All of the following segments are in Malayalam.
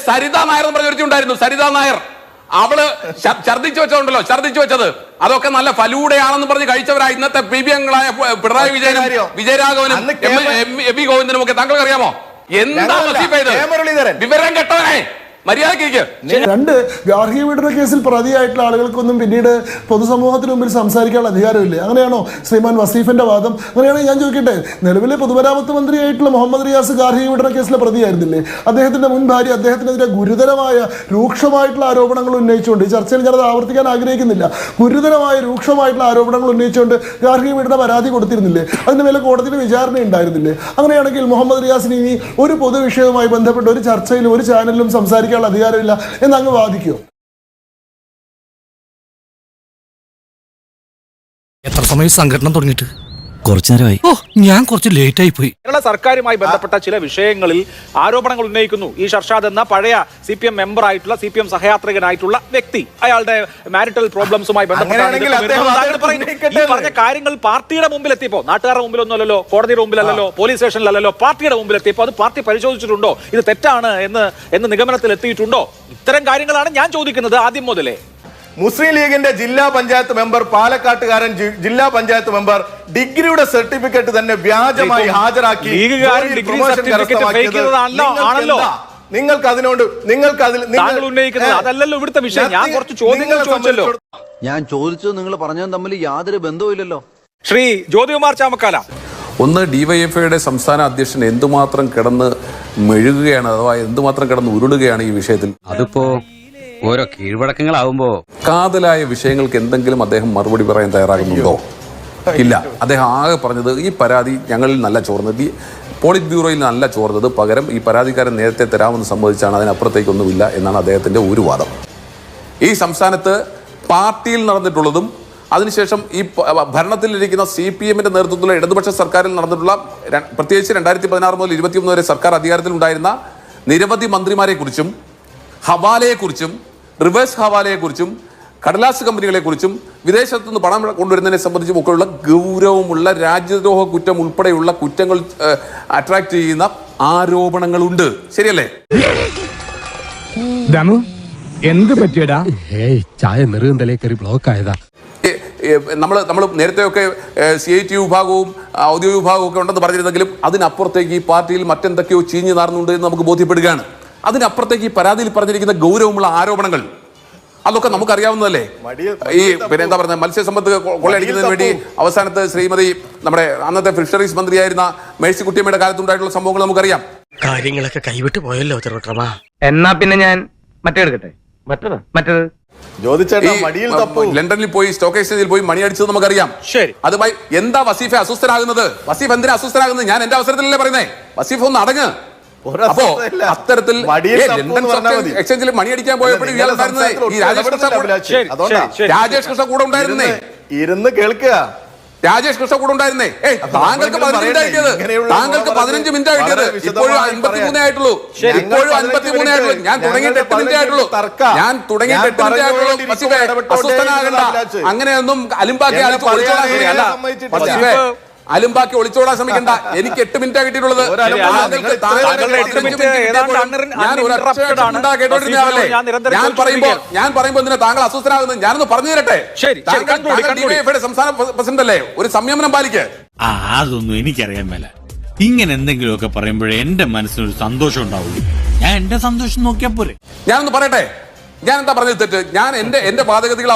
സരിത നായർ എന്ന് പറഞ്ഞൊരുത്തിണ്ടായിരുന്നു, സരിത നായർ. അവള് ഛർദിച്ചു വെച്ചതുണ്ടല്ലോ, ഛർദിച്ചു വെച്ചത് അതൊക്കെ നല്ല ഫലൂടയാണെന്ന് പറഞ്ഞ് കഴിച്ചവരാ ഇന്നത്തെ PB അംഗങ്ങളായ പിണറായി വിജയനും വിജയരാഘവനും MV ഗോവിന്ദനും ഒക്കെ. താങ്കൾക്ക് അറിയാമോ എന്താ വസീഫ ഇത്? വിവരം കെട്ടവനെ മര്യാദയ്ക്ക്. രണ്ട്, ഗാർഹിക പീഡന കേസിൽ പ്രതിയായിട്ടുള്ള ആളുകൾക്കൊന്നും പിന്നീട് പൊതുസമൂഹത്തിന് മുമ്പിൽ സംസാരിക്കാനുള്ള അധികാരമില്ലേ? അങ്ങനെയാണോ ശ്രീമാൻ വസീഫിന്റെ വാദം? അങ്ങനെയാണെങ്കിൽ ഞാൻ ചോദിക്കട്ടെ, നിലവിലെ പൊതുമരാമത്ത് മന്ത്രിയായിട്ടുള്ള മുഹമ്മദ് റിയാസ് ഗാർഹിക പീഡന കേസിലെ പ്രതിയായിരുന്നില്ലേ? അദ്ദേഹത്തിന്റെ മുൻ ഭാര്യ അദ്ദേഹത്തിനെതിരെ ഗുരുതരമായ രൂക്ഷമായിട്ടുള്ള ആരോപണങ്ങൾ ഉന്നയിച്ചുകൊണ്ട്, ഈ ചർച്ചയിൽ ഞാനത് ആവർത്തിക്കാൻ ആഗ്രഹിക്കുന്നില്ല, ഗുരുതരമായ രൂക്ഷമായിട്ടുള്ള ആരോപണങ്ങൾ ഉന്നയിച്ചുകൊണ്ട് ഗാർഹിക പീഡന പരാതി കൊടുത്തിരുന്നില്ലേ? അതിന്റെ മേലെ കോടതിയുടെ വിചാരണ ഉണ്ടായിരുന്നില്ലേ? അങ്ങനെയാണെങ്കിൽ മുഹമ്മദ് റിയാസിന് ഇനി ഒരു പൊതുവിഷയവുമായി ബന്ധപ്പെട്ട് ഒരു ചർച്ചയിലും ഒരു ചാനലിലും സംസാരിക്കാൻ അധികാരമില്ല എന്നങ്ങ് വാദിക്കോ? എത്ര സമയം സംഘടന തുടങ്ങിയിട്ട്? കുറച്ചു നേരമായി. ഞാൻ കുറച്ച് ലേറ്റ് ആയി പോയി. കേരള സർക്കാരുമായി ബന്ധപ്പെട്ട ചില വിഷയങ്ങളിൽ ആരോപണങ്ങൾ ഉന്നയിക്കുന്നു ഈ ഷർഷാദ് എന്ന പഴയ CPM മെമ്പർ ആയിട്ടുള്ള CPM സഹയാത്രികനായിട്ടുള്ള വ്യക്തി. അയാളുടെ മാരിറ്റൽ പ്രോബ്ലംസുമായി ബന്ധപ്പെട്ട പറഞ്ഞ കാര്യങ്ങൾ പാർട്ടിയുടെ മുമ്പിൽ എത്തിയപ്പോ, നാട്ടുകാരുടെ മുമ്പിലൊന്നുമല്ലല്ലോ, കോടതിയുടെ മുമ്പിലല്ലോ, പോലീസ് സ്റ്റേഷനിലല്ലോ, പാർട്ടിയുടെ മുമ്പിൽ എത്തിയപ്പോൾ അത് പാർട്ടി പരിശോധിച്ചിട്ടുണ്ടോ, ഇത് തെറ്റാണ് എന്ന് നിഗമനത്തിൽ എത്തിയിട്ടുണ്ടോ? ഇത്തരം കാര്യങ്ങളാണ് ഞാൻ ചോദിക്കുന്നത് ആദ്യം മുതലേ. മുസ്ലിം ലീഗിന്റെ ജില്ലാ പഞ്ചായത്ത് മെമ്പർ, പാലക്കാട്ടുകാരൻ ജില്ലാ പഞ്ചായത്ത് മെമ്പർ ഡിഗ്രിയുടെ സർട്ടിഫിക്കറ്റ് തന്നെ വ്യാജമായി ഹാജരാക്കി നിങ്ങൾക്ക് അതിനോട് അതല്ലല്ലോ ഇവിടുത്തെ വിഷയം. ഞാൻ കുറച്ച് ചോദ്യങ്ങൾ ചോദിച്ചല്ലോ. ഞാൻ ചോദിച്ചത് നിങ്ങൾ പറഞ്ഞതും തമ്മിൽ യാതൊരു ബന്ധവുമില്ലല്ലോ. ശ്രീ ജ്യോതികുമാർ ചാമക്കാല, ഒന്ന്, ഡിവൈഎഫ്ഐയുടെ സംസ്ഥാന അധ്യക്ഷൻ എന്തുമാത്രം കിടന്ന് മെഴുകുകയാണ്, അഥവാ എന്തുമാത്രം കിടന്ന് ഉരുളുകയാണ് ഈ വിഷയത്തിൽ. അതിപ്പോ ഓരോ കീഴ്വഴക്കങ്ങളാവുമ്പോ കാതലായ വിഷയങ്ങൾക്ക് എന്തെങ്കിലും അദ്ദേഹം മറുപടി പറയാൻ തയ്യാറാകുന്നുണ്ടോ? ഇല്ല. അദ്ദേഹം ആകെ പറഞ്ഞത് ഈ പരാതി ഞങ്ങളിൽ നല്ല ചോർന്നത്, പോളിറ്റ് ബ്യൂറോയിൽ നല്ല ചോർന്നത്, പകരം ഈ പരാതിക്കാരൻ നേരത്തെ തരാമെന്ന് സമ്മതിച്ചാണ്, അതിനപ്പുറത്തേക്കൊന്നുമില്ല എന്നാണ് അദ്ദേഹത്തിന്റെ ഒരു വാദം. ഈ സംസ്ഥാനത്ത് പാർട്ടിയിൽ നടന്നിട്ടുള്ളതും അതിനുശേഷം ഈ ഭരണത്തിലിരിക്കുന്ന CPM-ന്റെ നേതൃത്വത്തിലുള്ള ഇടതുപക്ഷ സർക്കാരിൽ നടന്നിട്ടുള്ള, പ്രത്യേകിച്ച് 2016 മുതൽ 2021 വരെ സർക്കാർ അധികാരത്തിലുണ്ടായിരുന്ന നിരവധി മന്ത്രിമാരെക്കുറിച്ചും ഹവാലയെക്കുറിച്ചും റിവേഴ്സ് ഹവാലയെക്കുറിച്ചും കടലാസ് കമ്പനികളെക്കുറിച്ചും വിദേശത്തു നിന്ന് പണം കൊണ്ടുവരുന്നതിനെ സംബന്ധിച്ചും ഒക്കെയുള്ള ഗൗരവമുള്ള രാജ്യദ്രോഹ കുറ്റം ഉൾപ്പെടെയുള്ള കുറ്റങ്ങൾ അട്രാക്ട് ചെയ്യുന്ന ആരോപണങ്ങളുണ്ട്. ശരിയല്ലേ? എന്ത് പറ്റിയടാ? ചായ നെറുകന്തലേ കയറി ബ്ലോക്ക് ആയതാ. നമ്മൾ നേരത്തെയൊക്കെ CIT വിഭാഗവും ഔദ്യോഗിക വിഭാഗവും ഒക്കെ ഉണ്ടെന്ന് പറഞ്ഞിരുന്നെങ്കിലും അതിനപ്പുറത്തേക്ക് ഈ പാർട്ടിയിൽ മറ്റെന്തൊക്കെയോ ചീഞ്ഞു നാർന്നുണ്ട് എന്ന് നമുക്ക് ബോധ്യപ്പെടുകയാണ്. അതിനപ്പുറത്തേക്ക് ഈ പരാതിയിൽ പറഞ്ഞിരിക്കുന്ന ഗൗരവമുള്ള ആരോപണങ്ങൾ അതൊക്കെ നമുക്കറിയാവുന്നതല്ലേ. ഈ പിന്നെ എന്താ പറയുക, മത്സ്യസമ്പത്ത് കൊള്ളയടിക്കുന്നതിന് വേണ്ടി അവസാനത്ത് ശ്രീമതി നമ്മുടെ അന്നത്തെ ഫിഷറീസ് മന്ത്രിയായിരുന്ന മേഴ്സിക്കുട്ടിയമ്മയുടെ കാലത്തുണ്ടായിട്ടുള്ള സംഭവങ്ങൾ നമുക്കറിയാം. കാര്യങ്ങളൊക്കെ കൈവിട്ട് പോയല്ലോ തിരുവട്ടമാ. എന്നാ പിന്നെ ഞാൻ മറ്റേത് ലണ്ടനിൽ പോയി സ്റ്റോക്ക് എക്സ്ചേഞ്ചിൽ പോയി മണി അടിച്ചത് നമുക്കറിയാം. അതുമായി എന്താ വസീഫെ അസ്വസ്ഥനാകുന്നത്? വസീഫ് എന്തിനാ അസ്വസ്ഥനാകുന്നത്? ഞാൻ എന്റെ അവസരത്തിലല്ലേ പറയുന്നേ. വസീഫ് ഒന്ന് അടങ്ങ്. അപ്പോ അത്തരത്തിൽ എക്സ്ചേഞ്ചിൽ മണി അടിക്കാൻ പോയപ്പോഴും ഈ രാജേഷ് കൃഷ്ണ കൂടെ ഉണ്ടായിരുന്നേ. ഇരുന്ന് കേൾക്കുക. രാജേഷ് കൃഷ്ണ കൂടെ ഉണ്ടായിരുന്നേ. താങ്കൾക്ക് 15 മിനിറ്റ് കിട്ടിയത്, താങ്കൾക്ക് 15 മിനിറ്റ് കിട്ടിയത്. ഇപ്പോഴും 53 ആയിട്ടുള്ളൂ. ഇപ്പോഴും 53 ആയിട്ടുള്ളൂ. ഞാൻ തുടങ്ങിയിട്ട് 8 മിനിറ്റ് ആയിട്ടുള്ളൂ. അസ്വസ്ഥനാകണ്ട. അങ്ങനെയൊന്നും അലിമ്പാക്കി അലുമ്പാക്കി ഒളിച്ചോടാൻ ശ്രമിക്കണ്ട. എനിക്ക് 8 മിനിറ്റാ കിട്ടിയിട്ടുള്ളത്. ഞാൻ പറയുമ്പോ എന്തിനാ താങ്കൾ അസ്വസ്ഥനാകുന്നത്? ഞാനൊന്ന് പറഞ്ഞു തരട്ടെ. സംസ്ഥാന പ്രസിഡന്റ് അല്ലേ, ഒരു സംയമനം പാലിക്ക്. അതൊന്നും എനിക്കറിയാൻ മേല. ഇങ്ങനെ എന്തെങ്കിലുമൊക്കെ പറയുമ്പോഴേ എന്റെ മനസ്സിനൊരു സന്തോഷം ഉണ്ടാവുള്ളൂ. ഞാൻ എന്റെ സന്തോഷം നോക്കിയാ പോരെ. ഞാനൊന്ന് പറയട്ടെ, ഞാൻ എന്താ പറഞ്ഞത് തെറ്റ്? ഞാൻ എന്റെ വാദഗതികൾ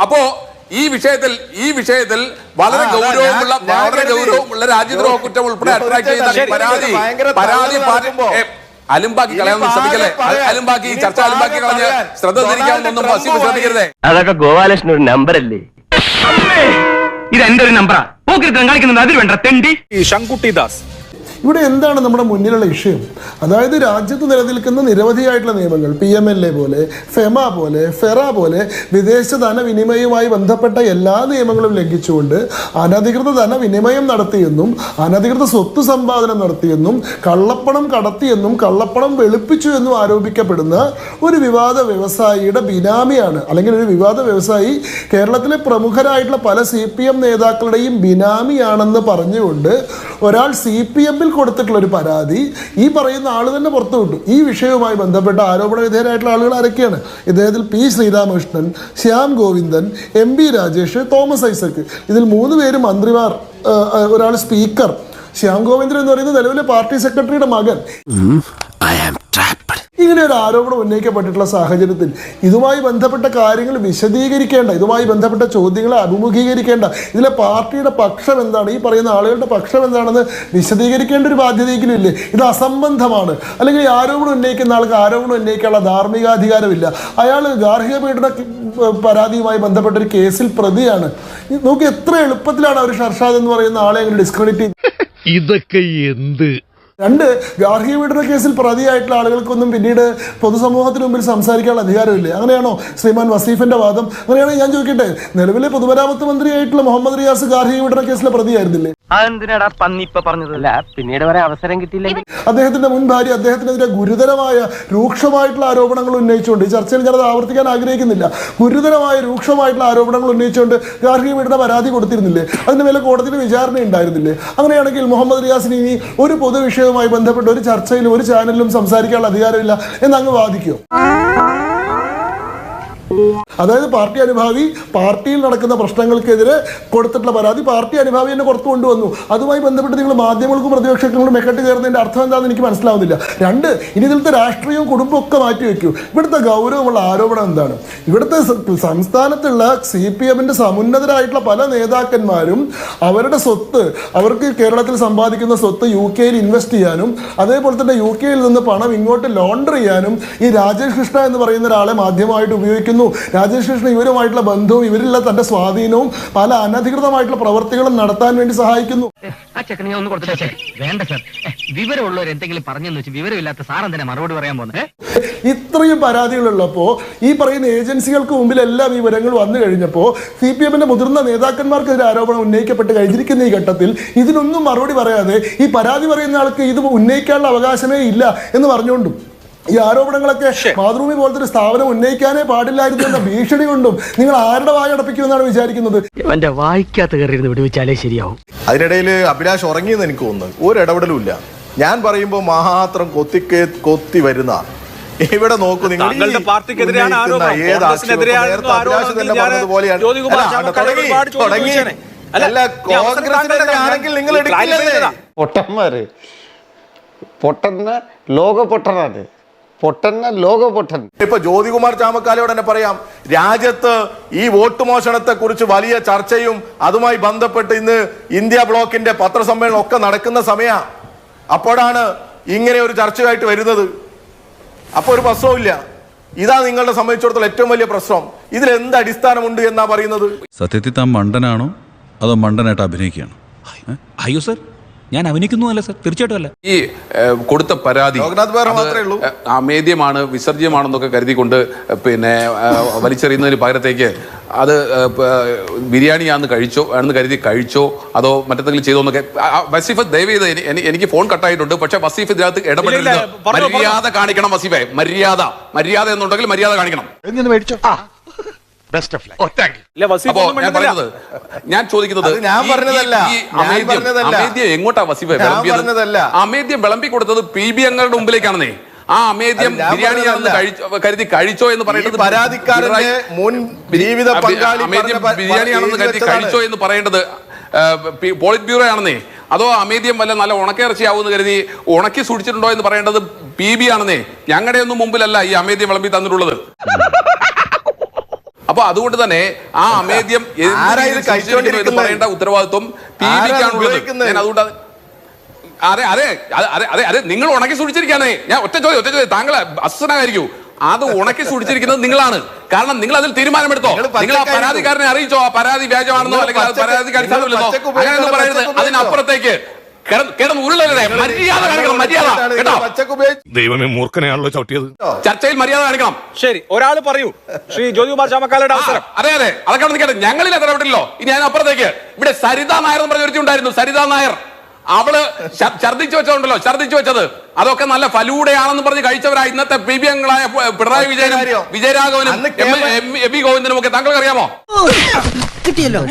അപ്പോ ഈ വിഷയത്തിൽ വളരെ ഗൗരവമുള്ള രാജ്യദ്രോഹ കുറ്റം ഉൾപ്പെടെ അട്രാക്ട് ചെയ്യുന്ന പരാതി അലുമ്പാക്കി കളയാൻ ശ്രമിക്കല്ലേ. അലുമ്പാക്കി ചർച്ച അലുമ്പാക്കി കളഞ്ഞ് ശ്രദ്ധ തിരിക്കാമെന്നൊന്നും ശ്രമിക്കരുതേ. അതൊക്കെ ഗോപാലകൃഷ്ണൻ ഒരു നമ്പറല്ലേ? ഇത് എന്റെ ഒരു നമ്പറാ. കളിക്കുന്നത് അതിൽ വേണ്ട തെണ്ടി. ശങ്കുട്ടി ദാസ്, ഇവിടെ എന്താണ് നമ്മുടെ മുന്നിലുള്ള വിഷയം? അതായത് രാജ്യത്ത് നിലനിൽക്കുന്ന നിരവധിയായിട്ടുള്ള നിയമങ്ങൾ, PMLA പോലെ, ഫെമ പോലെ, ഫെറ പോലെ വിദേശ ധനവിനിമയവുമായി ബന്ധപ്പെട്ട എല്ലാ നിയമങ്ങളും ലംഘിച്ചുകൊണ്ട് അനധികൃത ധനവിനിമയം നടത്തിയെന്നും അനധികൃത സ്വത്ത് സമ്പാദനം നടത്തിയെന്നും കള്ളപ്പണം കടത്തിയെന്നും കള്ളപ്പണം വെളുപ്പിച്ചു എന്നും ആരോപിക്കപ്പെടുന്ന ഒരു വിവാദ വ്യവസായിയുടെ ബിനാമിയാണ്, അല്ലെങ്കിൽ ഒരു വിവാദ വ്യവസായി കേരളത്തിലെ പ്രമുഖരായിട്ടുള്ള പല CPM നേതാക്കളുടെയും ബിനാമിയാണെന്ന് പറഞ്ഞുകൊണ്ട് ഒരാൾ CPM-ൽ കൊടുത്തിട്ടുള്ള ഒരു പരാതി ഈ പറയുന്ന ആൾ തന്നെ പുറത്തുവിട്ടു. ഈ വിഷയവുമായി ബന്ധപ്പെട്ട ആരോപണ വിധേയരായിട്ടുള്ള ആളുകൾ ആരൊക്കെയാണ്? ഇദ്ദേഹത്തിൽ P. Sreeramakrishnan, Shyam Govindan, MP Rajesh, Thomas Isaac. ഇതിൽ 3 പേര് മന്ത്രിമാർ, ഒരാൾ സ്പീക്കർ. ശ്യാം ഗോവിന്ദൻ എന്ന് പറയുന്നത് നിലവിലെ പാർട്ടി സെക്രട്ടറിയുടെ മകൻ. ഇങ്ങനെ ഒരു ആരോപണം ഉന്നയിക്കപ്പെട്ടിട്ടുള്ള സാഹചര്യത്തിൽ ഇതുമായി ബന്ധപ്പെട്ട കാര്യങ്ങൾ വിശദീകരിക്കേണ്ട, ഇതുമായി ബന്ധപ്പെട്ട ചോദ്യങ്ങളെ അഭിമുഖീകരിക്കേണ്ട, ഇതിലെ പാർട്ടിയുടെ പക്ഷം എന്താണ്, ഈ പറയുന്ന ആളുകളുടെ പക്ഷം എന്താണെന്ന് വിശദീകരിക്കേണ്ട ഒരു ബാധ്യതയെങ്കിലും ഇല്ലേ? ഇത് അസംബന്ധമാണ്. അല്ലെങ്കിൽ ഈ ആരോപണം ഉന്നയിക്കുന്ന ആൾക്ക് ആരോപണം ഉന്നയിക്കാനുള്ള ധാർമ്മികാധികാരമില്ല. അയാൾ ഗാർഹിക പീഡന പരാതിയുമായി ബന്ധപ്പെട്ട ഒരു കേസിൽ പ്രതിയാണ്. നോക്കി എത്ര എളുപ്പത്തിലാണ് അവർ ഷർഷാദ് എന്ന് പറയുന്ന ആളെ അങ്ങനെ ഡിസ്ക്രെഡിറ്റ് ചെയ്ത്. ഇതൊക്കെ എന്ത്? 2, ഗാർഹിക പീഡന കേസിൽ പ്രതിയായിട്ടുള്ള ആളുകൾക്കൊന്നും പിന്നീട് പൊതുസമൂഹത്തിന് മുമ്പിൽ സംസാരിക്കാനുള്ള അധികാരമില്ലേ? അങ്ങനെയാണോ ശ്രീമാൻ വസീഫിന്റെ വാദം? അങ്ങനെയാണെങ്കിൽ ഞാൻ ചോദിക്കട്ടെ, നിലവിലെ പൊതുമരാമത്ത് മന്ത്രിയായിട്ടുള്ള മുഹമ്മദ് റിയാസ് ഗാർഹിക പീഡന കേസിലെ പ്രതിയായിരുന്നില്ലേ? അതെന്തിനാടാ പന്നി ഇപ്പൊ പറഞ്ഞതല്ല, പിന്നീട് വരെ അവസരം കിട്ടിയില്ലെങ്കിൽ അദ്ദേഹത്തിന്റെ മുൻ ഭാര്യ അദ്ദേഹത്തിനെതിരെ ഗുരുതരമായ രൂക്ഷമായിട്ടുള്ള ആരോപണങ്ങൾ ഉന്നയിച്ചുകൊണ്ട്, ഈ ചർച്ചയിൽ ഞാനത് ആവർത്തിക്കാൻ ആഗ്രഹിക്കുന്നില്ല, ഗുരുതരമായ രൂക്ഷമായിട്ടുള്ള ആരോപണങ്ങൾ ഉന്നയിച്ചുകൊണ്ട് ഗാർഹിക പീഡന പരാതി കൊടുത്തിരുന്നില്ലേ? അതിന്റെ മേലെ കോടതിയിൽ വിചാരണ ഉണ്ടായിരുന്നില്ലേ? അങ്ങനെയാണെങ്കിൽ മുഹമ്മദ് റിയാസിന് ഇനി ഒരു പൊതുവിഷയവുമായി ബന്ധപ്പെട്ട് ഒരു ചർച്ചയിലും ഒരു ചാനലിലും സംസാരിക്കാനുള്ള അധികാരമില്ല എന്നങ്ങ് വാദിക്കുമോ? അതായത് പാർട്ടി അനുഭാവി പാർട്ടിയിൽ നടക്കുന്ന പ്രശ്നങ്ങൾക്കെതിരെ കൊടുത്തിട്ടുള്ള പരാതി പാർട്ടി അനുഭാവി തന്നെ പുറത്തു കൊണ്ടുവന്നു. അതുമായി ബന്ധപ്പെട്ട് നിങ്ങൾ മാധ്യമങ്ങൾക്കും പ്രതിപക്ഷങ്ങളും മെക്കെട്ട് ചേർന്നതിന്റെ അർത്ഥം എന്താണെന്ന് എനിക്ക് മനസ്സിലാവുന്നില്ല. 2, ഇനി ഇതിലത്തെ രാഷ്ട്രീയവും കുടുംബവും ഒക്കെ മാറ്റിവെക്കൂ. ഇവിടുത്തെ ഗൗരവമുള്ള ആരോപണം എന്താണ്? ഇവിടുത്തെ സംസ്ഥാനത്തുള്ള CPM-ന്റെ സമുന്നതരായിട്ടുള്ള പല നേതാക്കന്മാരും അവരുടെ സ്വത്ത്, അവർക്ക് കേരളത്തിൽ സമ്പാദിക്കുന്ന സ്വത്ത് UK-യിൽ ഇൻവെസ്റ്റ് ചെയ്യാനും അതേപോലെ തന്നെ UK-യിൽ നിന്ന് പണം ഇങ്ങോട്ട് ലോണ്ടർ ചെയ്യാനും ഈ രാജേഷ് കൃഷ്ണ എന്ന് പറയുന്ന ഒരാളെ മാധ്യമമായിട്ട് ഉപയോഗിക്കുന്നു. രാജേഷ് കൃഷ്ണ ഇവരുമായിട്ടുള്ള ബന്ധവും ഇവരിലുള്ള തന്റെ സ്വാധീനവും പല അനധികൃതമായിട്ടുള്ള പ്രവർത്തികളും നടത്താൻ വേണ്ടി സഹായിക്കുന്നു. വേണ്ട സർ, വിവരമുള്ളവർ എന്തെങ്കിലും പറഞ്ഞെന്ന് വെച്ച് വിവരമില്ലാത്ത സാർ എന്തിനാ മറുപടി പറയാൻ പോകുന്നത്? ഇത്രയും പരാതികളുള്ളപ്പോൾ ഈ പറയുന്ന ഏജൻസികൾക്ക് മുമ്പിലെല്ലാം ഈ വിവരങ്ങൾ വന്നു കഴിഞ്ഞപ്പോൾ CPM-ന്റെ മുതിർന്ന നേതാക്കന്മാർക്കെതിരെ ആരോപണം ഉന്നയിക്കപ്പെട്ട് കഴിഞ്ഞിരിക്കുന്ന ഈ ഘട്ടത്തിൽ ഇതിനൊന്നും മറുപടി പറയാതെ ഈ പരാതി പറയുന്ന ആൾക്ക് ഇത് ഉന്നയിക്കാനുള്ള അവകാശമേ ഇല്ല എന്ന് പറഞ്ഞുകൊണ്ടും ഈ ആരോപണങ്ങളൊക്കെ മാതൃഭൂമി പോലത്തെ ഒരു സ്ഥാപനം ഉന്നയിക്കാനേ പാടില്ലായിരുന്നു എന്ന ഭീഷണി കൊണ്ടും നിങ്ങൾ ആരുടെ വായ അടപ്പിക്കുമെന്നാണ് വിചാരിക്കുന്നത്? എന്റെ വായിക്കാത്ത കയറി വിടുവിച്ചാലേ ശരിയാവും. അതിനിടയിൽ അഭിലാഷ് ഉറങ്ങിയെന്ന് എനിക്ക് തോന്നുന്നു. ഒരു ഇടപെടലും ഇല്ല. ഞാൻ പറയുമ്പോൾ മാത്രം കൊത്തി വരുന്ന ഇവിടെ നോക്കൂ, നിങ്ങൾ പാർട്ടിക്കെതിരെയാണ് പൊട്ടന്മാര് പൊട്ടന്ന ലോക പൊട്ടൻ. ഇപ്പൊ ജ്യോതികുമാർ ചാമക്കാലയോട് തന്നെ പറയാം, രാജ്യത്ത് ഈ വോട്ട് മോഷണത്തെ കുറിച്ച് വലിയ ചർച്ചയും അതുമായി ബന്ധപ്പെട്ട് ഇന്ന് ഇന്ത്യ ബ്ലോക്കിന്റെ പത്രസമ്മേളനം ഒക്കെ നടക്കുന്ന സമയ, അപ്പോഴാണ് ഇങ്ങനെ ഒരു ചർച്ചയായിട്ട് വരുന്നത്. അപ്പൊ ഒരു പ്രശ്നവുമില്ല. ഇതാ നിങ്ങളുടെ സംബന്ധിച്ചിടത്തോളം ഏറ്റവും വലിയ പ്രശ്നം. ഇതിൽ എന്ത് അടിസ്ഥാനമുണ്ട് എന്നാ പറയുന്നത്? സത്യത്തിൽ താൻ മണ്ടനാണോ അതോ മണ്ടനായിട്ട് അഭിനയിക്കുകയാണോ? അയ്യോ സർ, ഞാൻ അഭിനയിക്കുന്നതല്ല സർ, തീർച്ചയായിട്ടും അല്ല. ഈ കൊടുത്ത പരാതി അമേദ്യമാണ്, വിസർജ്യമാണെന്നൊക്കെ കരുതിക്കൊണ്ട് പിന്നെ വലിച്ചെറിയുന്നതിന് പകരത്തേക്ക് അത് ബിരിയാണിയാണെന്ന് ആണെന്ന് കരുതി കഴിച്ചോ അതോ മറ്റെന്തെങ്കിലും ചെയ്തോ എന്നൊക്കെ വസീഫ് ദയവ് ചെയ്ത് എനിക്ക് ഫോൺ കട്ടായിട്ടുണ്ട്. പക്ഷെ വസീഫ് ഇതിനകത്ത് ഇടപെടരുത്. മര്യാദ കാണിക്കണം വസീഫെ, മര്യാദ എന്നുണ്ടെങ്കിൽ മര്യാദ കാണിക്കണം. ഞാൻ ചോദിക്കുന്നത് എങ്ങോട്ടാ വസീഫെ? അമേദ്യം വിളമ്പി കൊടുത്തത് PB അംഗങ്ങളുടെ മുമ്പിലേക്കാണെന്നേ. ആ അമേദ്യം ബിരിയാണിയാണെന്ന് കരുതി കഴിച്ചോ എന്ന് പറയുന്നത് പരാതിക്കാരന്റെ മുൻ ജീവിത പങ്കാളി ബിരിയാണിയാണെന്ന് കരുതി കഴിച്ചോ എന്ന് പറയേണ്ടത് പോളിറ്റ് ബ്യൂറോ ആണെന്നേ. അതോ അമേദ്യം വല്ല നല്ല ഉണക്കിറച്ചിയാവൂന്ന് കരുതി ഉണക്കി സൂക്ഷിച്ചിട്ടുണ്ടോ എന്ന് പറയേണ്ടത് PB ആണെന്നേ. ഞങ്ങളുടെ ഒന്നും മുമ്പിലല്ല ഈ അമേദ്യം വിളമ്പി തന്നിട്ടുള്ളത്. അപ്പൊ അതുകൊണ്ട് തന്നെ ആ അമേദ്യം പറയേണ്ട ഉത്തരവാദിത്വം PBക്കാണുള്ളത്. ഞാൻ അതുകൊണ്ട് അതെ നിങ്ങൾ ഉണക്കി സൂക്ഷിച്ചിരിക്കുകയാണേ. ഞാൻ ഒറ്റ ചോദ്യം താങ്കൾ അസ്വനായിരിക്കൂ. അത് ഉണക്കി സൂക്ഷിച്ചിരിക്കുന്നത് നിങ്ങളാണ്. കാരണം നിങ്ങൾ അതിൽ തീരുമാനമെടുത്തോ. നിങ്ങൾ ആ പരാതിക്കാരനെ അറിയിച്ചോ ആ പരാതി വ്യാജമാണെന്നോ അല്ലെങ്കിൽ പരാതിക്ക് അടിസ്ഥാനമില്ലെന്നോ അങ്ങനെയൊന്നും പറയരുത്. അതിനപ്പുറത്തേക്ക് കിടന്ന് ഉരുളരുതേ. മര്യാദ കാണിക്കണം, മര്യാദ കേട്ടോ. ദൈവമേ, മൂർഖനെയാണല്ലോ ചവിട്ടിയത്. ചർച്ചയിൽ മര്യാദ കാണിക്കണം. ശരി, ഒരാൾ പറയൂ. ശ്രീ ജ്യോതികുമാർ ചാമക്കാലയുടെ അവസരം. അതെ അതെ, അതൊക്കെ നിൽക്കട്ടെ. ഞങ്ങളിൽ ഇടപെട്ടില്ലോ. ഇനി ഞാൻ അപ്പുറത്തേക്ക് ഇവിടെ സരിതാ നായർ എന്ന് പറഞ്ഞ ഒരുത്തി ഉണ്ടായിരുന്നു. സരിതാ നായർ, അവള് ഛർദ്ദിച്ചു വെച്ചതുണ്ടല്ലോ, ഛർദ്ദിച്ചു വെച്ചത് അതൊക്കെ നല്ല ഫലൂടയാണെന്ന് പറഞ്ഞ് കഴിച്ചവരാ ഇന്നത്തെ PB അംഗങ്ങളായ പിണറായി വിജയനും വിജയരാഘവനും എബി ഗോവിന്ദനും ഒക്കെ. താങ്കൾക്ക് അറിയാമോ? കിട്ടിയല്ലോ.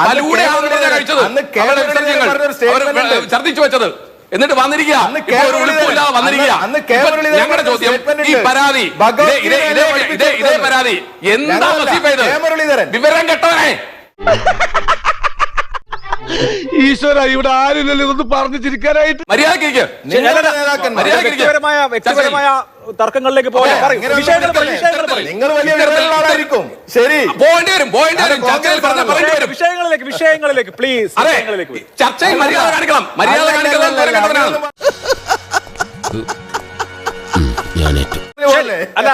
ഫലൂടയാണെന്ന് പറഞ്ഞാ കഴിച്ചത്, ഛർദ്ദിച്ചു വെച്ചത്. എന്നിട്ട് വന്നിരിക്കുക ഞങ്ങളുടെ ചോദ്യം, ഈ പരാതി ഇതേ പരാതി എന്താ വിവരം കെട്ടവനെ? ഈശ്വര, ഇവിടെ ആരില്ലല്ലോ ഇതൊന്ന് പറഞ്ഞു ചിരിക്കാനായിട്ട്. മര്യാദയ്ക്ക് വ്യക്തിപരമായ തർക്കങ്ങളിലേക്ക് പോയാൽ നിങ്ങൾ വലിയ വിവരങ്ങളായിരിക്കും. ശരി, പോയിന്റ് വരും. വിഷയങ്ങളിലേക്ക് പ്ലീസ്. ചർച്ചയിൽ മര്യാദ കാണിക്കണം. മര്യാദ കാണിക്കണം. അല്ല,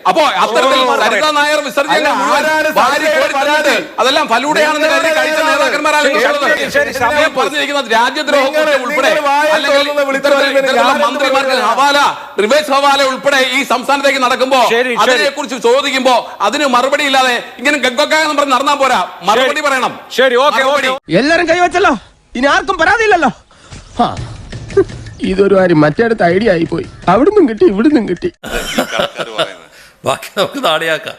അപ്പോ അത്തരത്തിൽ സരിതാ നായർ വിസർജനം അതെല്ലാം ഫലൂടയാണെന്ന് കരുതി കഴിച്ച നേതാക്കന്മാരാണ് പറഞ്ഞിരിക്കുന്നത്. രാജ്യദ്രോഹ ഉൾപ്പെടെ അല്ലെങ്കിൽ മന്ത്രിമാർക്ക് ഹവാല, റിവേഴ്സ് ഹവാല ഉൾപ്പെടെ ഈ സംസ്ഥാനത്തേക്ക് നടക്കുമ്പോ അതിനെ കുറിച്ച് ചോദിക്കുമ്പോ അതിന് മറുപടി ഇല്ലാതെ ഇങ്ങനെ ഗഗ്ഗൊക്കെ പറഞ്ഞ് നടന്നാൽ പോരാ, മറുപടി പറയണം. ശരി, ഓക്കെ. എല്ലാരും കൈവച്ചല്ലോ, ഇനി ആർക്കും പരാതിയില്ലല്ലോ. ഇതൊരു കാര്യം മറ്റേടത്ത് ഐഡിയ ആയിപ്പോയി. അവിടുന്നും കിട്ടി ഇവിടുന്നും കിട്ടി. ബാക്കി നമുക്ക് നാളെയാക്കാം.